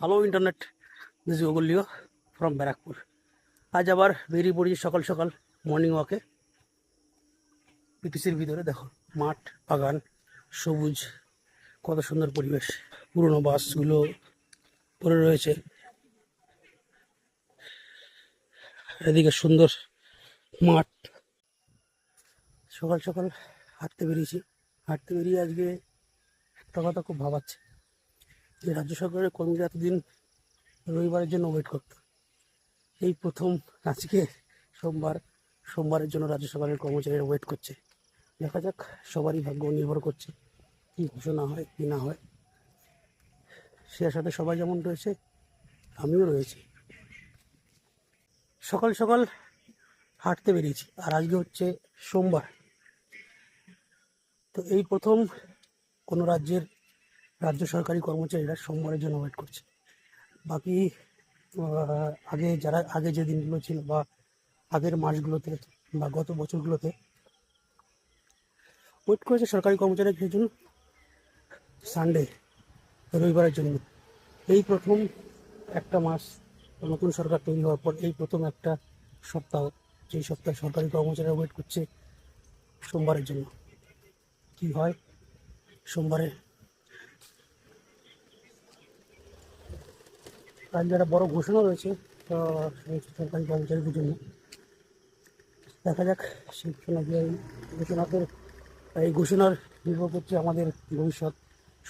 Hello internet, this ওগুলিও from Barrackpore. আজ আবার বেরিয়ে পড়েছি সকাল সকাল মর্নিং ওয়াকে। পিটিসির ভিতরে দেখো মাঠ, বাগান, সবুজ, কত সুন্দর পরিবেশ। পুরনো বাসগুলো পড়ে রয়েছে, এদিকে সুন্দর মাঠ। সকাল সকাল হাঁটতে বেরিয়েছি। হাঁটতে বেরিয়ে আজকে একটা কথা খুব ভাবাচ্ছে, যে রাজ্য সরকারের কর্মীরা এতদিন রবিবারের জন্য ওয়েট করতো, এই প্রথম আজকে সোমবারের জন্য রাজ্য সরকারের কর্মচারীরা ওয়েট করছে। দেখা যাক, সবারই ভাগ্য নির্ভর করছে কী ঘোষণা হয় কি না হয়। সে সাথে সবাই যেমন রয়েছে, আমিও রয়েছি। সকাল সকাল হাঁটতে বেরিয়েছি, আর আজকে হচ্ছে সোমবার। তো এই প্রথম কোনো রাজ্য সরকারি কর্মচারীরা সোমবারের জন্য ওয়েট করছে। বাকি আগে যে দিনগুলো ছিল বা আগের মাসগুলোতে বা গত বছরগুলোতে ওয়েট করেছে সরকারি কর্মচারীদের জন্য সানডে, রবিবারের জন্য। এই প্রথম একটা মাস, নতুন সরকার তৈরি হওয়ার পর এই প্রথম একটা সপ্তাহ, যেই সপ্তাহে সরকারি কর্মচারীরা ওয়েট করছে সোমবারের জন্য। কি হয় সোমবারে, তার যারা বড় ঘোষণা রয়েছে সমস্ত সরকারি কর্মচারীদের জন্য। দেখা যাক সেই এই ঘোষণার নির্ভর করছে আমাদের ভবিষ্যৎ,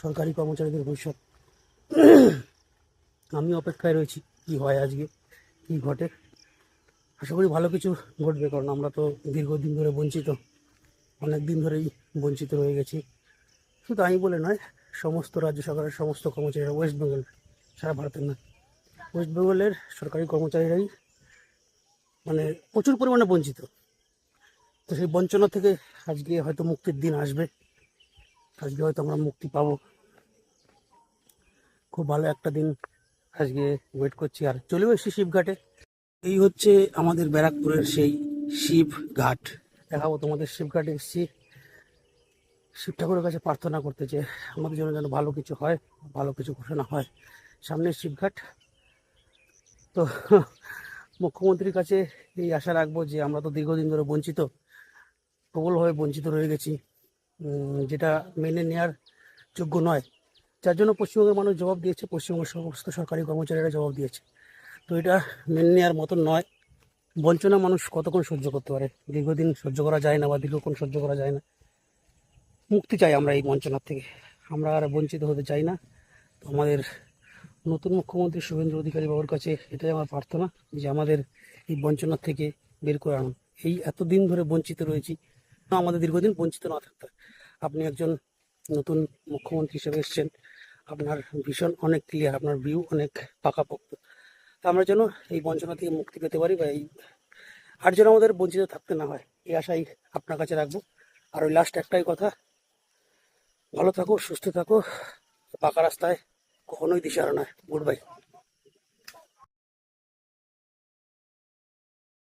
সরকারি কর্মচারীদের ভবিষ্যৎ। আমি অপেক্ষায় রয়েছি কি হয় আজকে, কি ঘটে। আশা করি ভালো কিছু ঘটবে, কারণ আমরা তো দীর্ঘদিন ধরে বঞ্চিত, অনেক দিন ধরেই বঞ্চিত রয়ে গেছি। শুধু আমি বলে নয়, সমস্ত রাজ্য সরকারের সমস্ত কর্মচারীরা, ওয়েস্ট বেঙ্গল, সারা ভারতের নয়, ওয়েস্ট বেঙ্গলের সরকারি কর্মচারীরাই মানে প্রচুর পরিমাণে বঞ্চিত। তো সেই বঞ্চনা থেকে আজকে হয়তো মুক্তির দিন আসবে, আজকে হয়তো আমরা মুক্তি পাবো। খুব ভালো একটা দিন আজকে ওয়েট করছি। আর চলেও এসেছি শিবঘাটে। এই হচ্ছে আমাদের ব্যারাকপুরের সেই শিব ঘাট। দেখাবো তোমাদের। শিবঘাটে এসেছি শিব ঠাকুরের কাছে প্রার্থনা করতে, যে আমাদের জন্য যেন ভালো কিছু হয়, ভালো কিছু ঘোষণা হয়। সামনে শিবঘাট। তো মুখ্যমন্ত্রীর কাছে এই আশা রাখবো যে আমরা তো দীর্ঘদিন ধরে বঞ্চিত, প্রবলভাবে বঞ্চিত রয়ে গেছি, যেটা মেনে নেওয়ার যোগ্য নয়, যার জন্য পশ্চিমবঙ্গের মানুষ জবাব দিয়েছে, পশ্চিমবঙ্গের সমস্ত সরকারি কর্মচারীরা জবাব দিয়েছে। তো এটা মেনে নেওয়ার মতন নয়। বঞ্চনা মানুষ কতক্ষণ সহ্য করতে পারে? দীর্ঘদিন সহ্য করা যায় না, বা দীর্ঘক্ষণ সহ্য করা যায় না। মুক্তি চাই আমরা এই বঞ্চনার থেকে, আমরা আর বঞ্চিত হতে চাই না। তো আমাদের নতুন মুখ্যমন্ত্রী শুভেন্দু অধিকারী বাবুর কাছে এটাই আমার প্রার্থনা, যে আমাদের এই বঞ্চনার থেকে বের করে আনুন। এই এতদিন ধরে বঞ্চিত রয়েছি, আমাদের দীর্ঘদিন বঞ্চিত না থাকতে হয়। আপনি একজন নতুন মুখ্যমন্ত্রী হিসেবে এসেছেন, আপনার ভিশন অনেক ক্লিয়ার, আপনার ভিউ অনেক পাকাপোক্ত। তা আমরা যেন এই বঞ্চনা থেকে মুক্তি পেতে পারি, বা এই আর যেন আমাদের বঞ্চিত থাকতে না হয়, এই আশাই আপনার কাছে রাখবো। আর ওই লাস্ট একটাই কথা, ভালো থাকো, সুস্থ থাকো, পাকা রাস্তায় কখনোই দিশাহারা নয়। Good bye.